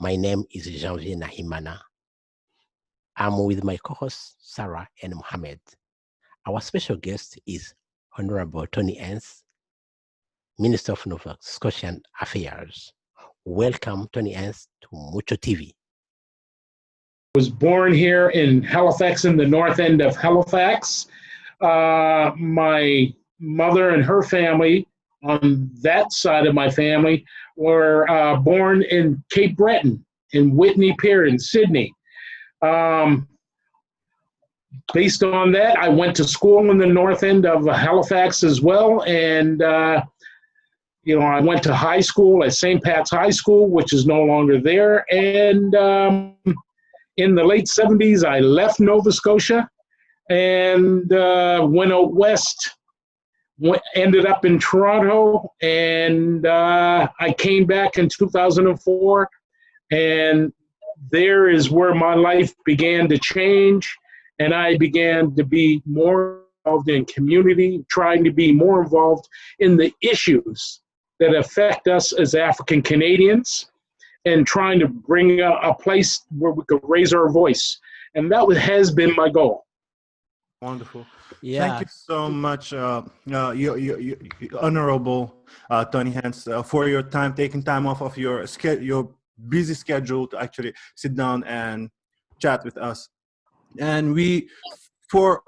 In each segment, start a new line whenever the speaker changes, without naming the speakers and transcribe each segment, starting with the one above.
My name is Janvier Nahimana. I'm with my co-hosts, Sarah and Mohammed. Our special guest is Honourable Tony Ince, Minister of Nova Scotian Affairs. Welcome, Tony Ince, to Mutcho TV.
I was born here in Halifax, in the north end of Halifax. My mother and her family, on that side of my family, were born in Cape Breton, in Whitney Pier, in Sydney. Based on that, I went to school in the north end of Halifax as well, and I went to high school at St. Pat's High School, which is no longer there, and in the late 70s, I left Nova Scotia and went out west, ended up in Toronto, and I came back in 2004, and there is where my life began to change, and I began to be more involved in community, trying to be more involved in the issues that affect us as African Canadians, and trying to bring a place where we could raise our voice. And that has been my goal.
Wonderful.
Yeah.
Thank you so much, Honorable Tony Ince, for your time, taking time off of your busy schedule to actually sit down and chat with us. And we, for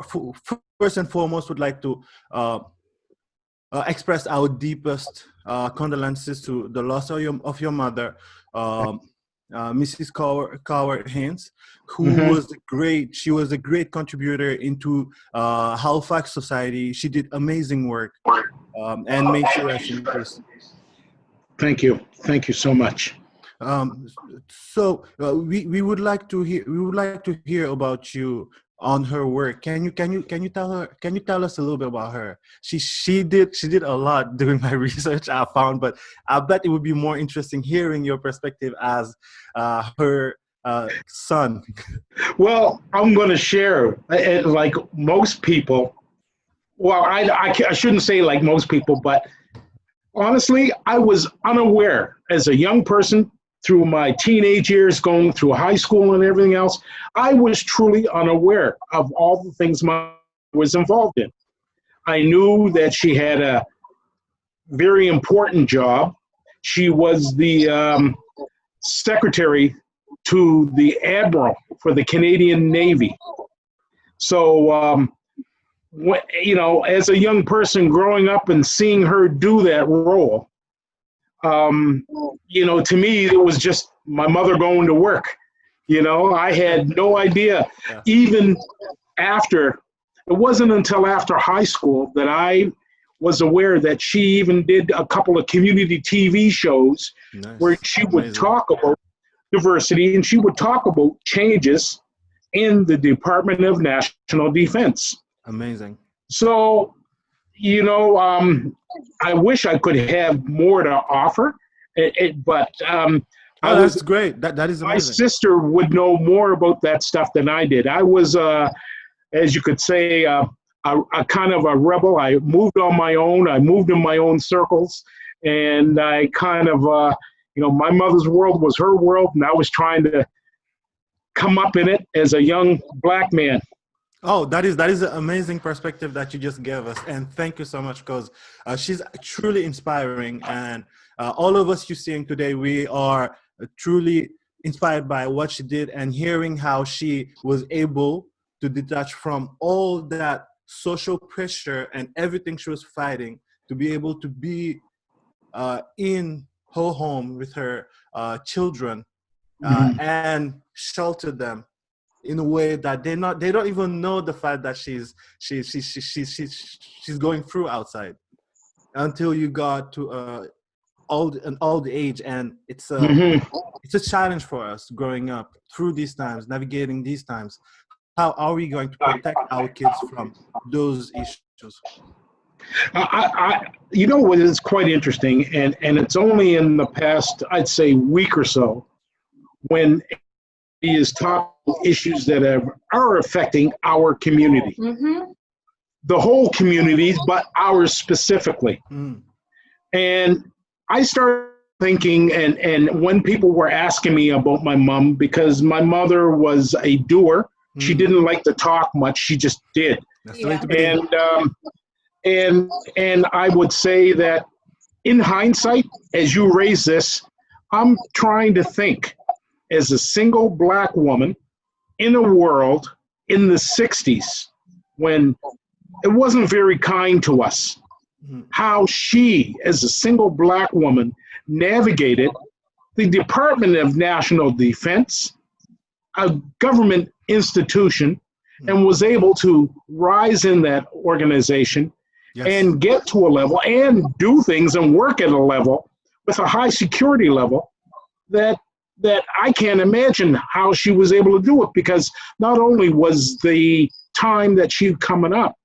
first and foremost, would like to express our deepest condolences to the loss of your mother, Mrs. Coward-Haynes, who was she was a great contributor into Halifax society. She did amazing work, and made sure that she was.
Thank you so much.
So we would like to hear about you on her work. Can you tell us a little bit about her? She did a lot during my research I found, but I bet it would be more interesting hearing your perspective as her son.
Well, I'm going to share, like most people. Well, I shouldn't say like most people, but honestly, I was unaware as a young person. Through my teenage years, going through high school and everything else, I was truly unaware of all the things my mother was involved in. I knew that she had a very important job. She was the secretary to the Admiral for the Canadian Navy. So, as a young person growing up and seeing her do that role, to me, it was just my mother going to work. I had no idea.
Yeah.
Even it wasn't until after high school that I was aware that she even did a couple of community TV shows.
Nice.
Where she would talk about diversity, and she would talk about changes in the Department of National Defense.
Amazing.
So, I wish I could have more to offer, but
that's great. That is amazing.
My sister would know more about that stuff than I did. I was, as you could say, a kind of a rebel. I moved on my own. I moved in my own circles, and I kind of, my mother's world was her world, and I was trying to come up in it as a young black man.
Oh, that is an amazing perspective that you just gave us, and thank you so much, because she's truly inspiring, and all of us you're seeing today, we are truly inspired by what she did, and hearing how she was able to detach from all that social pressure and everything she was fighting to be able to be in her home with her children and shelter them in a way that they don't even know the fact that she's going through outside until you got to an old age, and it's a challenge for us growing up through these times, navigating these times. How are we going to protect our kids from those issues?
What is quite interesting, and it's only in the past, I'd say, week or so, when he is talking issues that are affecting our community. The whole community, but ours specifically. And I started thinking, and when people were asking me about my mom, because my mother was a doer, she didn't like to talk much, she just did.
That's the way to be.
And I would say that in hindsight, as you raise this, I'm trying to think as a single Black woman in a world in the 60s when it wasn't very kind to us, how she, as a single Black woman, navigated the Department of National Defense, a government institution, and was able to rise in that organization and get to a level and do things and work at a level with a high security level that I can't imagine how she was able to do it, because not only was the time that she coming up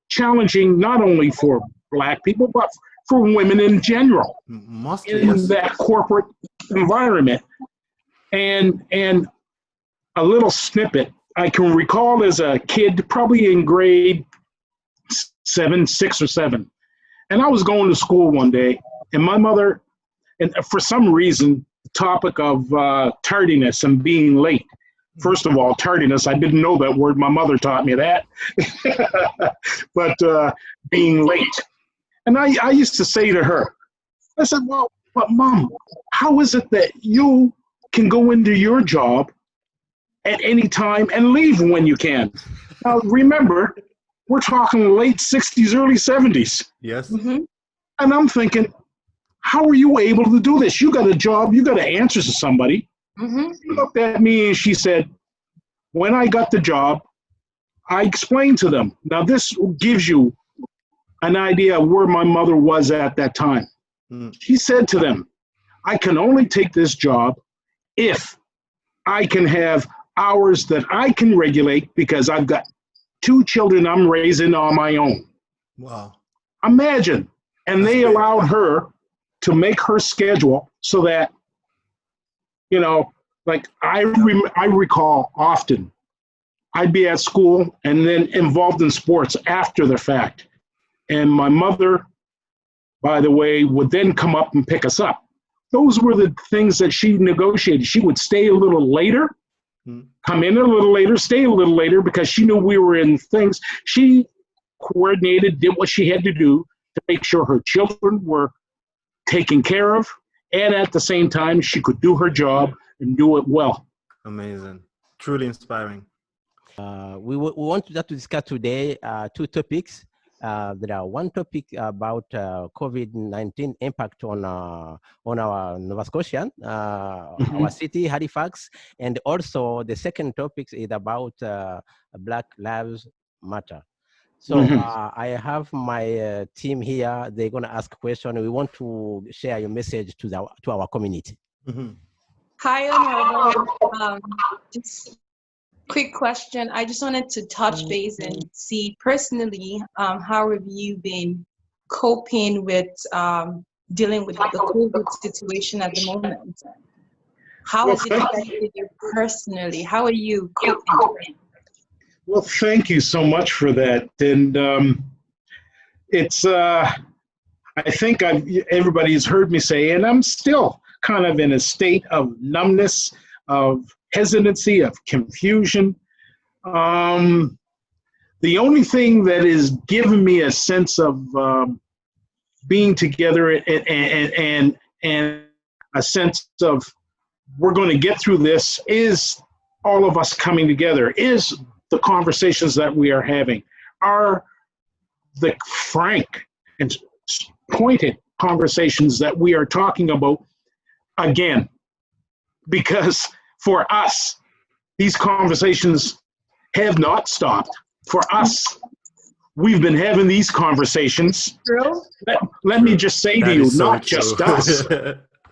challenging not only for Black people, but for women in general in that corporate environment. And a little snippet I can recall as a kid, probably in grade 6 or 7. And I was going to school one day, and my mother, and for some reason, the topic of tardiness and being late. First of all, tardiness, I didn't know that word. My mother taught me that. But being late. And I used to say to her, I said, well, but Mom, how is it that you can go into your job at any time and leave when you can? Now, remember, we're talking late 60s, early 70s.
Yes.
And I'm thinking, how are you able to do this? You got a job, you got to answer to somebody. She looked at me and she said, when I got the job, I explained to them. Now, this gives you an idea of where my mother was at that time. She said to them, I can only take this job if I can have hours that I can regulate, because I've got 2 children I'm raising on my own.
Wow.
Imagine. And they allowed her to make her schedule so that, you know, like I recall often I'd be at school and then involved in sports after the fact. And my mother, by the way, would then come up and pick us up. Those were the things that she negotiated. She would stay a little later, come in a little later, stay a little later, because she knew we were in things. She coordinated, did what she had to do to make sure her children were taken care of, and at the same time, she could do her job and do it well.
Amazing. Truly inspiring.
We want to discuss today 2 topics. There are one topic about COVID-19 impact on our Nova Scotian, our city, Halifax, and also the second topic is about Black Lives Matter. So I have my team here. They're going to ask questions. We want to share your message to our community.
Hi, Honourable. Just quick question. I just wanted to touch base and see personally, how have you been coping with dealing with the COVID situation at the moment? How has it affected you personally? How are you coping?
Well, thank you so much for that. And it's, I think everybody's heard me say, and I'm still kind of in a state of numbness, of hesitancy, of confusion. The only thing that is giving me a sense of being together and a sense of we're going to get through this is all of us coming together, is the conversations that we are having, are the frank and pointed conversations that we are talking about again. Because for us, these conversations have not stopped. For us, we've been having these conversations. Let me just say to you, not just us.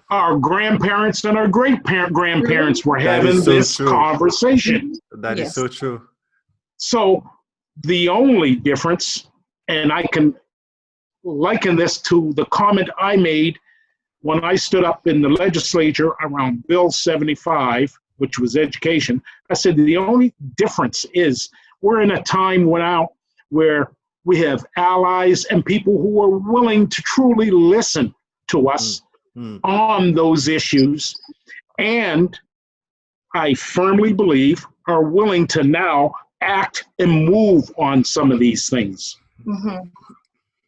Our grandparents and our great-grandparents were having this conversation.
That is so true.
So the only difference, and I can liken this to the comment I made when I stood up in the legislature around Bill 75, which was education. I said the only difference is we're in a time now where we have allies and people who are willing to truly listen to us on those issues, and I firmly believe are willing to now act and move on some of these things.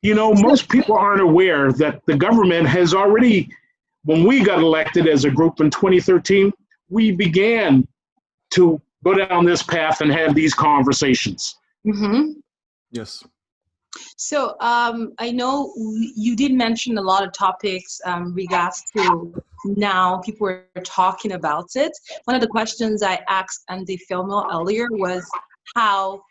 You know, most people aren't aware that the government has already, when we got elected as a group in 2013, we began to go down this path and have these conversations.
Yes.
So I know you did mention a lot of topics regards to now people are talking about it. One of the questions I asked Andy Filmo earlier was how,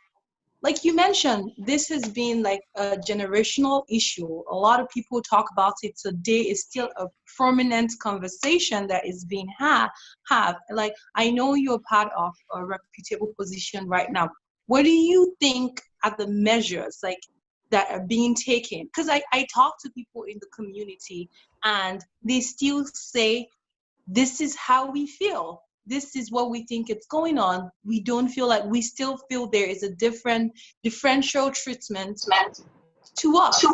like you mentioned, this has been like a generational issue. A lot of people talk about it today. It's still a prominent conversation that is being had. Like, I know you're part of a reputable position right now. What do you think are the measures like that are being taken? Because I talk to people in the community and they still say, this is how we feel. This is what we think it's going on. We don't feel like, we still feel there is a differential treatment to us.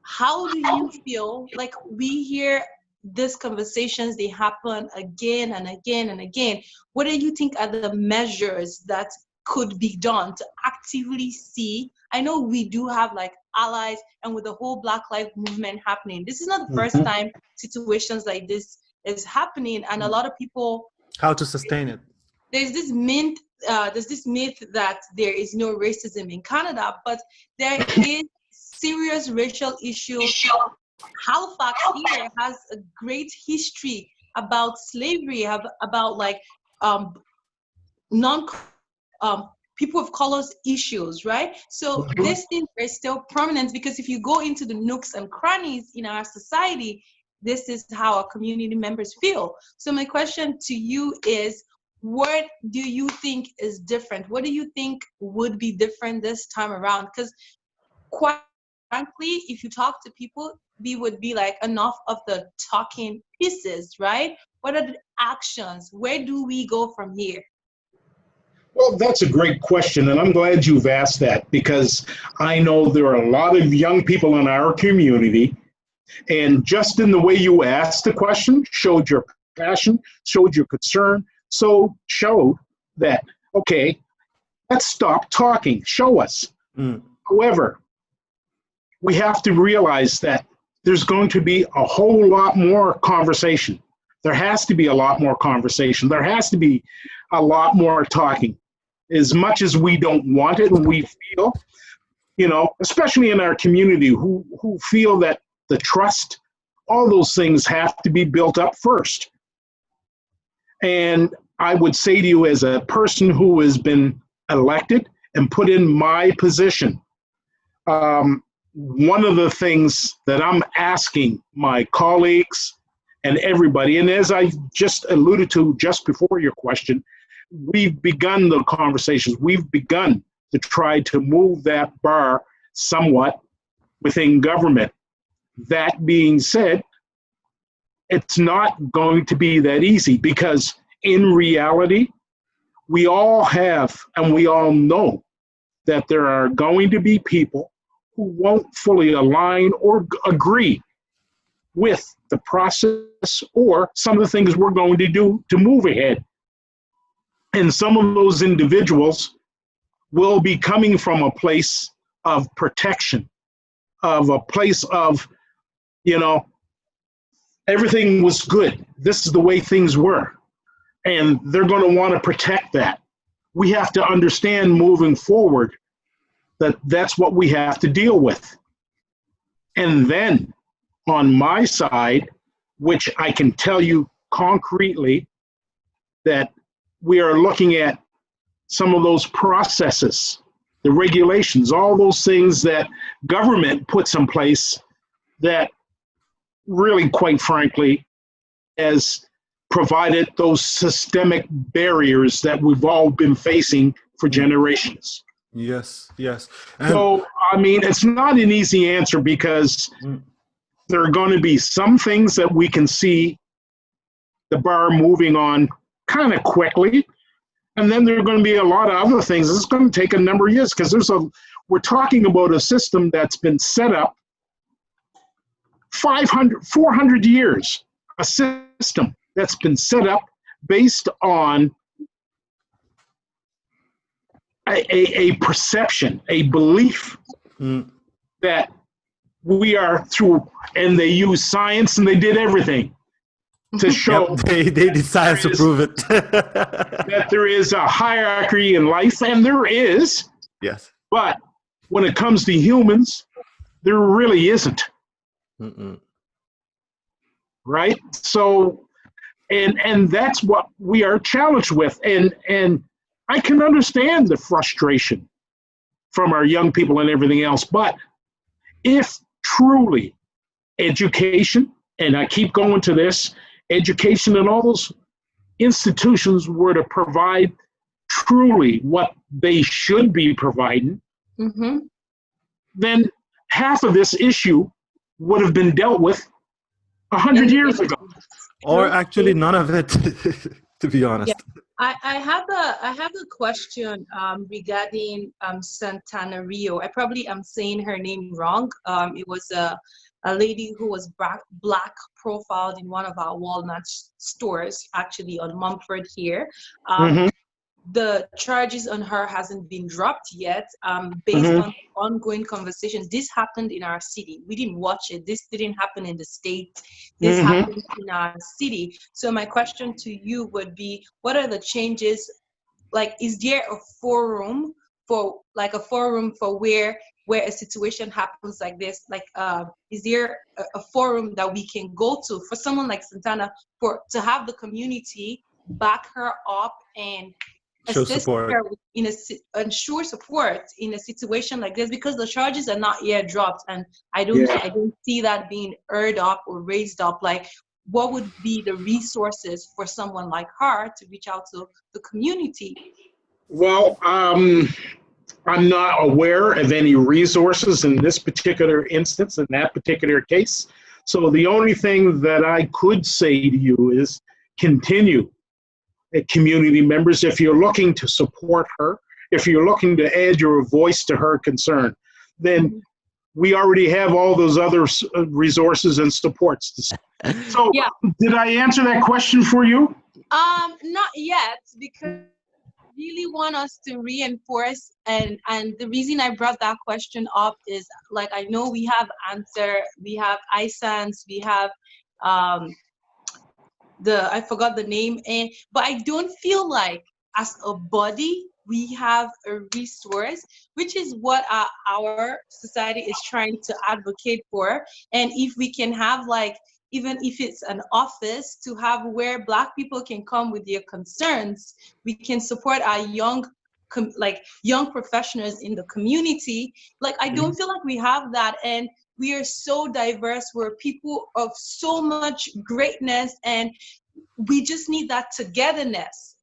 How do you feel? Like, we hear these conversations, they happen again and again and again. What do you think are the measures that could be done to actively see? I know we do have like allies, and with the whole Black Lives Movement happening, this is not the first time situations like this is happening, and a lot of people,
how to sustain it.
There's this myth that there is no racism in Canada, but there is serious racial issue. Halifax here has a great history about slavery, about like people of colors issues, right? So these things are still prominent, because if you go into the nooks and crannies in our society, this is how our community members feel. So my question to you is, what do you think is different? What do you think would be different this time around? Because quite frankly, if you talk to people, we would be like, enough of the talking pieces, right? What are the actions? Where do we go from here?
Well, that's a great question, and I'm glad you've asked that, because I know there are a lot of young people in our community, and just in the way you asked the question, showed your passion, showed your concern, so showed that, okay, let's stop talking, show us. However, we have to realize that there's going to be a whole lot more conversation. There has to be a lot more conversation. There has to be a lot more talking. As much as we don't want it, and we feel, you know, especially in our community, who feel that the trust, all those things have to be built up first. And I would say to you, as a person who has been elected and put in my position, one of the things that I'm asking my colleagues and everybody, and as I just alluded to just before your question, we've begun the conversations. We've begun to try to move that bar somewhat within government. That being said, it's not going to be that easy, because in reality, we all have, and we all know that there are going to be people who won't fully align or agree with the process or some of the things we're going to do to move ahead. And some of those individuals will be coming from a place of protection, of a place of, you know, everything was good. This is the way things were. And they're going to want to protect that. We have to understand moving forward that that's what we have to deal with. And then on my side, which I can tell you concretely, that we are looking at some of those processes, the regulations, all those things that government puts in place that really, quite frankly, has provided those systemic barriers that we've all been facing for generations.
Yes.
So, I mean, it's not an easy answer, because there are going to be some things that we can see the bar moving on kind of quickly. And then there are going to be a lot of other things. It's going to take a number of years, because we're talking about a system that's been set up 400 years, a system that's been set up based on a perception, a belief that we are through, and they use science and they did everything to show.
Yep, they did science to prove it.
That there is a hierarchy in life, and there is.
Yes.
But when it comes to humans, there really isn't. Right? So, and that's what we are challenged with. And I can understand the frustration from our young people and everything else. But if truly education, and I keep going to this, education and all those institutions were to provide truly what they should be providing, then half of this issue would have been dealt with 100 years ago.
Or actually none of it, to be honest.
Yeah. I have a question regarding Santana Rio. I probably am saying her name wrong. It was a lady who was black profiled in one of our Walnut stores, actually on Mumford here. The charges on her hasn't been dropped yet. Based on ongoing conversation, this happened in our city. We didn't watch it. This didn't happen in the States. This happened in our city. So my question to you would be, what are the changes? Like, is there a forum for where a situation happens like this? Like, is there a forum that we can go to for someone like Santana to have the community back her up and assist her ensure support in a situation like this, because the charges are not yet dropped, and I don't see that being heard up or raised up. Like, what would be the resources for someone like her to reach out to the community?
Well, I'm not aware of any resources in this particular instance, in that particular case. So the only thing that I could say to you is continue. Community members, if you're looking to support her, if you're looking to add your voice to her concern, then we already have all those other resources and supports. So, did I answer that question for you?
Not yet, because I really want us to reinforce, and the reason I brought that question up is, like, I know we have Answer, we have iSans, we have I forgot the name, but I don't feel like as a body we have a resource, which is what our society is trying to advocate for. And if we can have, like, even if it's an office, to have where Black people can come with their concerns, we can support our young professionals in the community. Like, I don't feel like we have that, and we are so diverse. We're people of so much greatness, and we just need that togetherness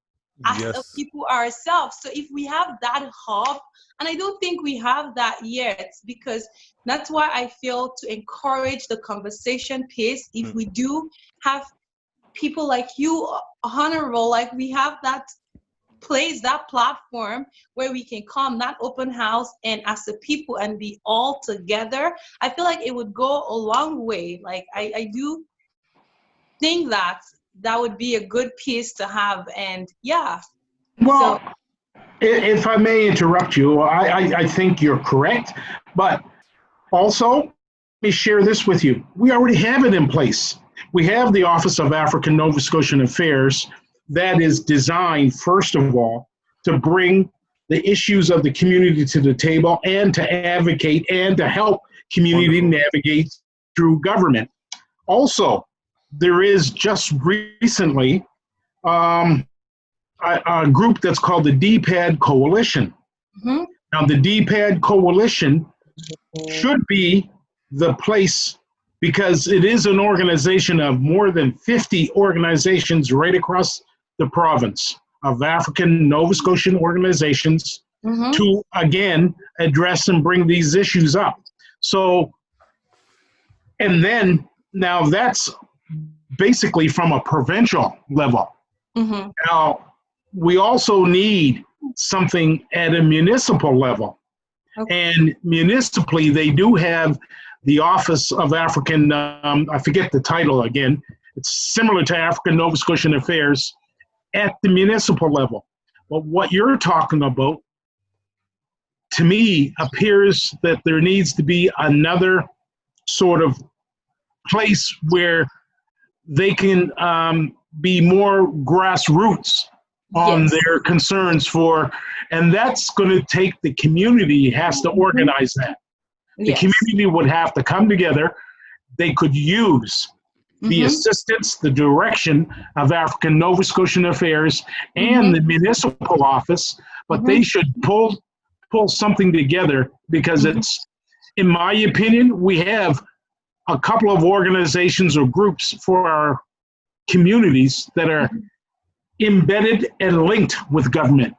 as a people ourselves. So if we have that hub, and I don't think we have that yet, because that's why I feel to encourage the conversation piece. If we do have people like you, Honorable, like we have that place, that platform where we can come, that open house, and as a people and be all together, I feel like it would go a long way. Like, I do think that would be a good piece to have. And
well, if I may interrupt you, I think you're correct, but also let me share this with you. We already have it in place. We have the Office of African Nova Scotian Affairs that is designed, first of all, to bring the issues of the community to the table and to advocate and to help community navigate through government. Also, there is just recently a group that's called the DPAD Coalition. Now, the DPAD Coalition should be the place, because it is an organization of more than 50 organizations right across the province of African Nova Scotian organizations to, again, address and bring these issues up. So, and then now that's basically from a provincial level. Now, we also need something at a municipal level. And municipally, they do have the Office of African, I forget the title again. It's similar to African Nova Scotian Affairs at the municipal level. But what you're talking about, to me, appears that there needs to be another sort of place where they can be more grassroots on their concerns for, and that's going to take the community has to organize that. The community would have to come together. They could use the assistance, the direction of African Nova Scotian Affairs and the municipal office, but they should pull something together, because it's, in my opinion, we have a couple of organizations or groups for our communities that are embedded and linked with government.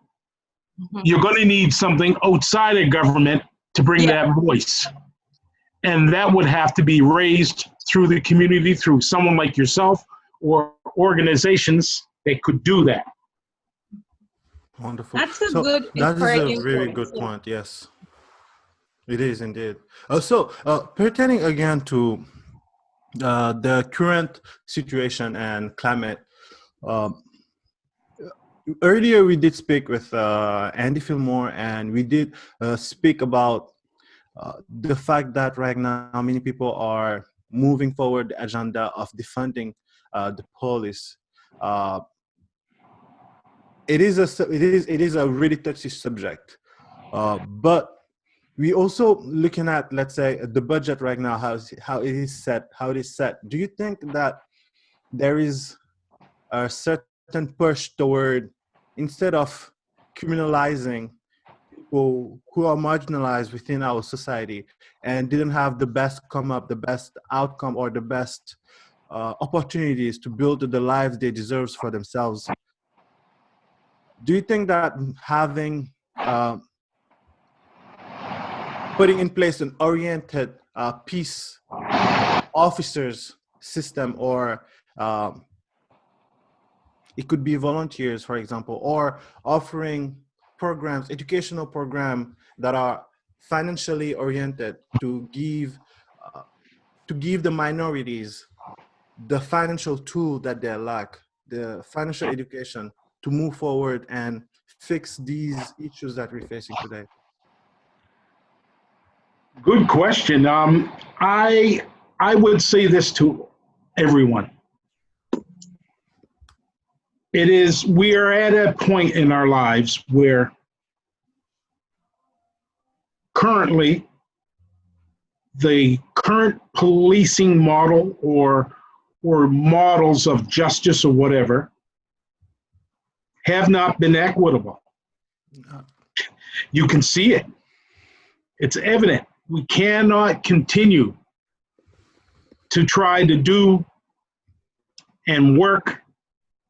You're going to need something outside of government to bring that voice. And that would have to be raised through the community, through someone like yourself or organizations that could do that.
Wonderful.
That's a
that is a
encouraging
very
point,
good
yeah.
point. Yes, it is indeed. Pertaining again to the current situation and climate, earlier we did speak with Andy Fillmore, and we did speak about the fact that right now many people are moving forward the agenda of defunding the police. It is a really touchy subject, but we also looking at, let's say, the budget right now, how it is set. Do you think that there is a certain push toward, instead of criminalizing people who are marginalized within our society and didn't have the best outcome, or the best opportunities to build the lives they deserve for themselves? Do you think that having putting in place an oriented peace officers system, or it could be volunteers, for example, or offering programs, educational programs that are financially oriented to give the minorities the financial tool that they lack, the financial education, to move forward and fix these issues that we're facing today?
Good question. I would say this to everyone. We are at a point in our lives where currently the current policing model or models of justice or whatever have not been equitable. You can see it. It's evident. We cannot continue to try to do and work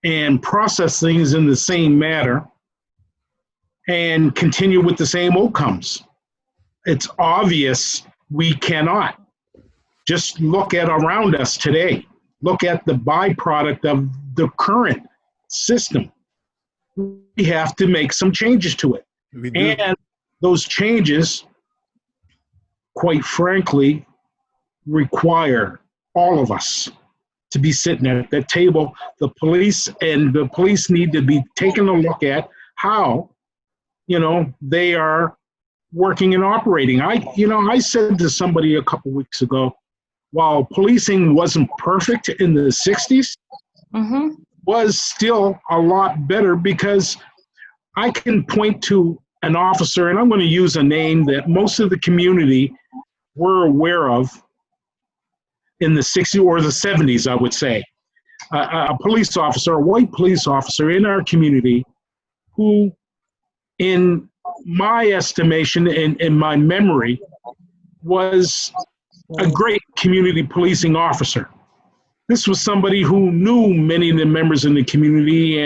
and process things in the same manner and continue with the same outcomes. It's obvious we cannot. Just look at around us today. Look at the byproduct of the current system. We have to make some changes to it. And those changes, quite frankly, require all of us to be sitting at that table. The police need to be taking a look at how, they are working and operating. I said to somebody a couple weeks ago, while policing wasn't perfect in the 60s, was still a lot better, because I can point to an officer, and I'm going to use a name that most of the community were aware of in the 60s or the 70s, I would say. A police officer, a white police officer in our community, who, in my estimation and in my memory, was a great community policing officer. This was somebody who knew many of the members in the community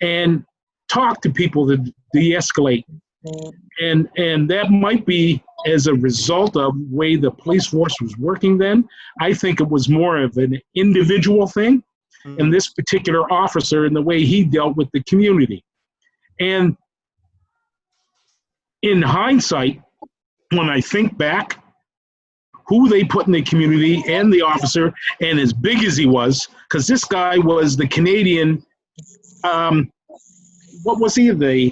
and talked to people to de-escalate. And that might be as a result of the way the police force was working then. I think it was more of an individual thing, and this particular officer and the way he dealt with the community. And in hindsight, when I think back, who they put in the community and the officer, and as big as he was, because this guy was the Canadian, what was he? The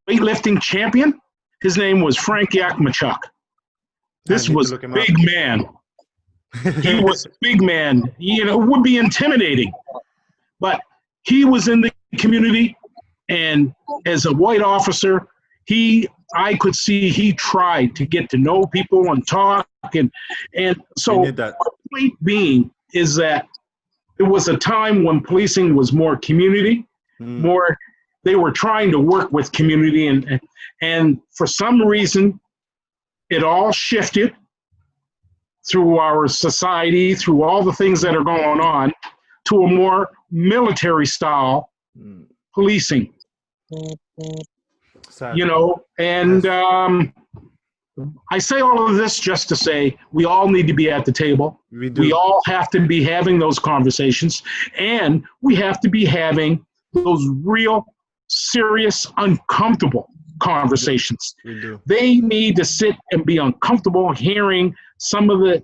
weightlifting champion. His name was Frank Yakmachuk. This was a big man. He was a big man. You know, it would be intimidating, but he was in the community, and as a white officer, I could see he tried to get to know people and talk, and so the point being is that it was a time when policing was more community, more they were trying to work with community, and for some reason it all shifted through our society, through all the things that are going on, to a more military style policing.
Sad.
You know, and I say all of this just to say we all need to be at the table. We all have to be having those conversations, and we have to be having those real, serious, uncomfortable conversations. They need to sit and be uncomfortable hearing some of the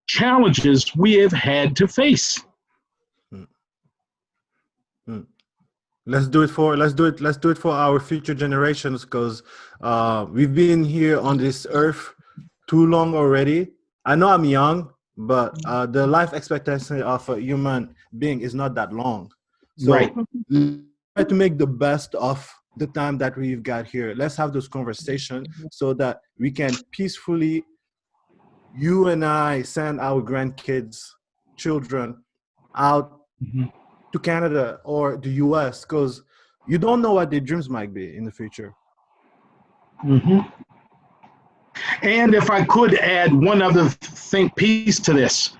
challenges we have had to face.
Let's do it for our future generations, because we've been here on this earth too long already. I know I'm young, but the life expectancy of a human being is not that long. So
right.
Let's try to make the best of the time that we've got here. Let's have those conversations so that we can peacefully, you and I, send our grandkids, children out to Canada or the US, because you don't know what their dreams might be in the future.
And if I could add one other piece to this,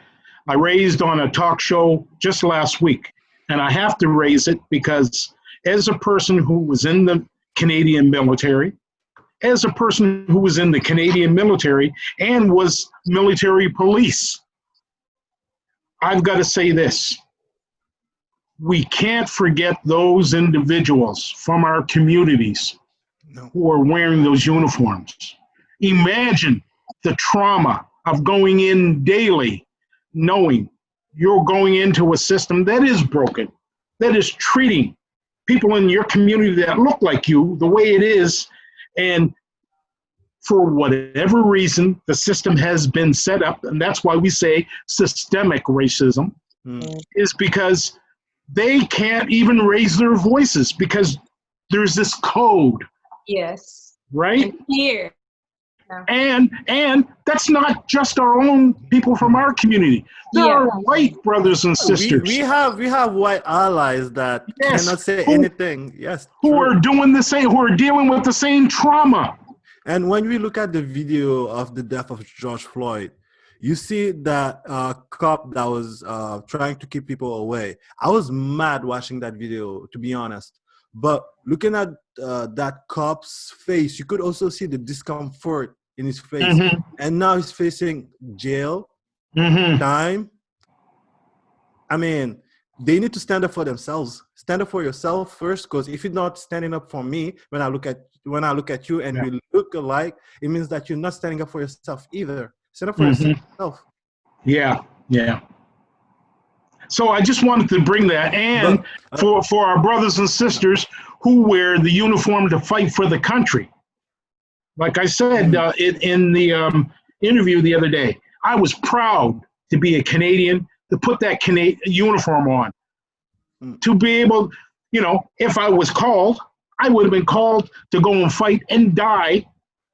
I raised on a talk show just last week, and I have to raise it because as a person who was in the Canadian military, as a person who was in the Canadian military and was military police, I've got to say this. We can't forget those individuals from our communities who are wearing those uniforms. Imagine the trauma of going in daily, knowing you're going into a system that is broken, that is treating people in your community that look like you the way it is, and for whatever reason, the system has been set up, and that's why we say systemic racism, is because they can't even raise their voices because there's this code.
Yes.
Right?
And here.
And that's not just our own people from our community. There are white brothers and sisters.
We have white allies that cannot say anything. Yes.
Who are doing the same, who are dealing with the same trauma.
And when we look at the video of the death of George Floyd, you see that cop that was trying to keep people away. I was mad watching that video, to be honest. But looking at that cop's face, you could also see the discomfort in his face. And now he's facing jail, time. I mean, they need to stand up for themselves. Stand up for yourself first, because if you're not standing up for me, when I look at you and we look alike, it means that you're not standing up for yourself either. Stand up for yourself.
Yeah. So I just wanted to bring that, and for our brothers and sisters who wear the uniform to fight for the country. Like I said in the interview the other day, I was proud to be a Canadian, to put that uniform on, to be able, you know, if I was called, I would have been called to go and fight and die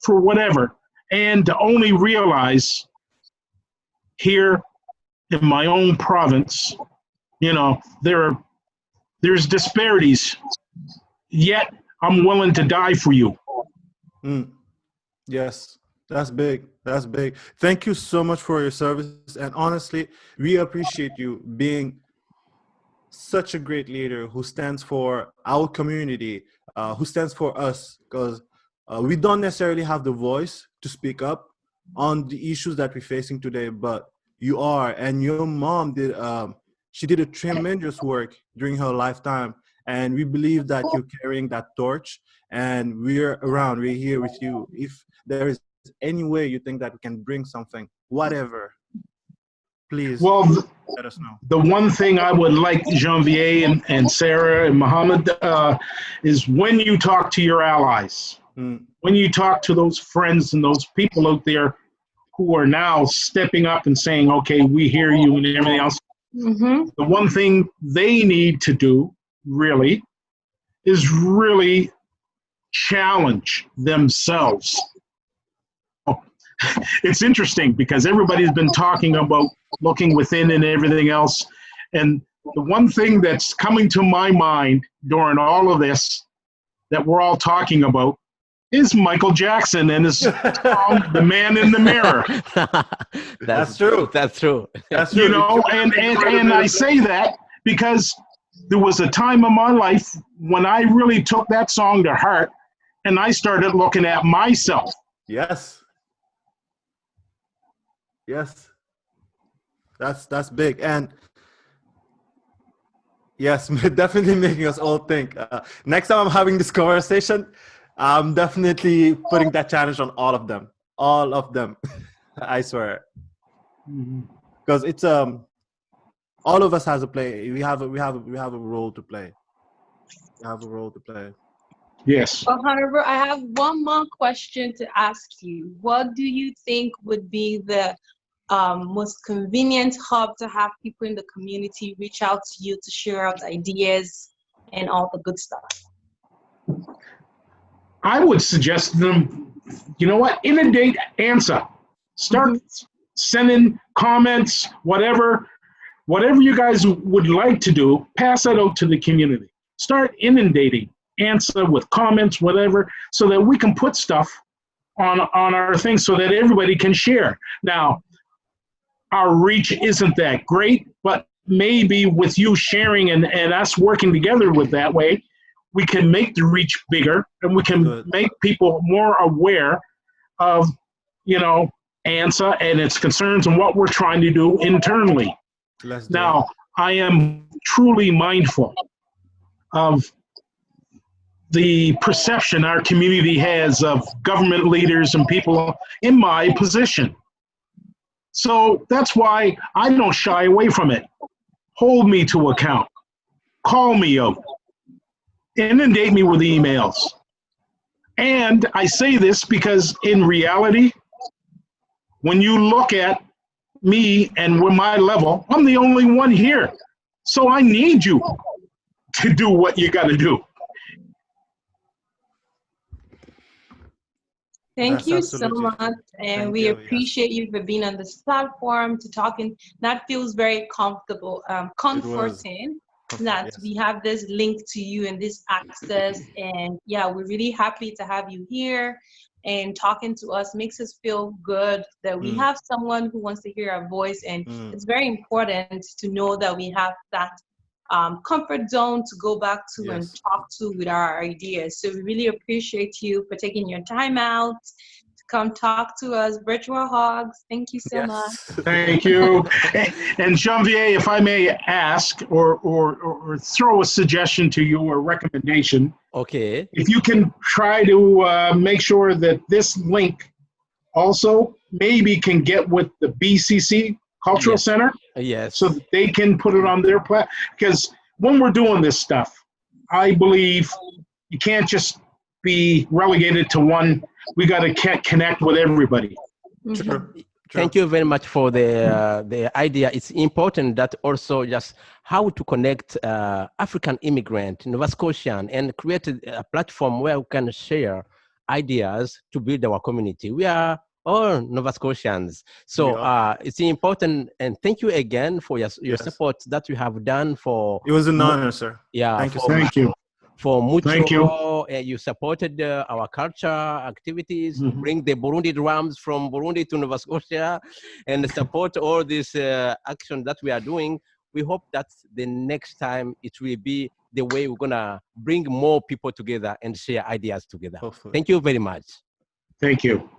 for whatever, and to only realize here in my own province, you know, there's disparities, yet I'm willing to die for you.
Yes, that's big. That's big. Thank you so much for your service. And honestly, we appreciate you being such a great leader who stands for our community, who stands for us, because we don't necessarily have the voice to speak up on the issues that we're facing today, but you are. And your mom did, she did a tremendous work during her lifetime. And we believe that you're carrying that torch, and we're around, we're here with you. If there is any way you think that we can bring something, whatever, please let us know.
The one thing I would like Janvier and Sarah and Mohammed is when you talk to your allies, when you talk to those friends and those people out there who are now stepping up and saying, okay, we hear you and everything else. The one thing they need to do really is really challenge themselves. It's interesting because everybody's been talking about looking within and everything else. And the one thing that's coming to my mind during all of this that we're all talking about is Michael Jackson and his song, The Man in the Mirror.
That's true.
That's true.
That's true.
You know, and I say that because there was a time in my life when I really took that song to heart and I started looking at myself.
Yes. Yes. That's big. And yes, definitely making us all think. Next time I'm having this conversation, I'm definitely putting that challenge on all of them. All of them. I swear. Because it's all of us has a play. We have a role to play. We have a role to play.
Yes.
Well, Honourable, I have one more question to ask you. What do you think would be the most convenient hub to have people in the community reach out to you to share out ideas and all the good stuff?
I would suggest to them, you know what, inundate ANSA. Start sending comments, whatever you guys would like to do, pass that out to the community. Start inundating ANSA with comments, whatever, so that we can put stuff on our thing so that everybody can share. Now, our reach isn't that great, but maybe with you sharing and us working together with that way, we can make the reach bigger and we can make people more aware of, you know, ANSA and its concerns and what we're trying to do internally. Now, I am truly mindful of the perception our community has of government leaders and people in my position. So that's why I don't shy away from it. Hold me to account. Call me out. Inundate me with emails. And I say this because in reality, when you look at me and with my level, I'm the only one here. So I need you to do what you got to do.
Thank you so much, and we appreciate you for being on this platform to talking. That feels very comfortable, comforting that we have this link to you and this access. And yeah, we're really happy to have you here and talking to us. Makes us feel good that we have someone who wants to hear our voice, and it's very important to know that we have that comfort zone to go back to and talk to with our ideas. So we really appreciate you for taking your time out to come talk to us. Virtual hugs. Thank you so much.
Thank you. And Janvier, if I may ask or throw a suggestion to you or recommendation.
Okay.
If you can try to make sure that this link also maybe can get with the BCC Cultural Center.
Yes.
So that they can put it on their platform. Because when we're doing this stuff, I believe you can't just be relegated to one. We got to connect with everybody.
Sure.
Thank you very much for the idea. It's important that also just how to connect African immigrant, Nova Scotian, and create a platform where we can share ideas to build our community. We are all Nova Scotians. So it's important, and thank you again for your support that you have done for.
It was an honor, sir.
Yeah.
Thank you.
Thank you.
For Mutcho,
Thank you.
You supported our culture activities, bring the Burundi drums from Burundi to Nova Scotia, and support all this action that we are doing. We hope that the next time it will be the way we're gonna bring more people together and share ideas together.
Hopefully.
Thank you very much.
Thank you.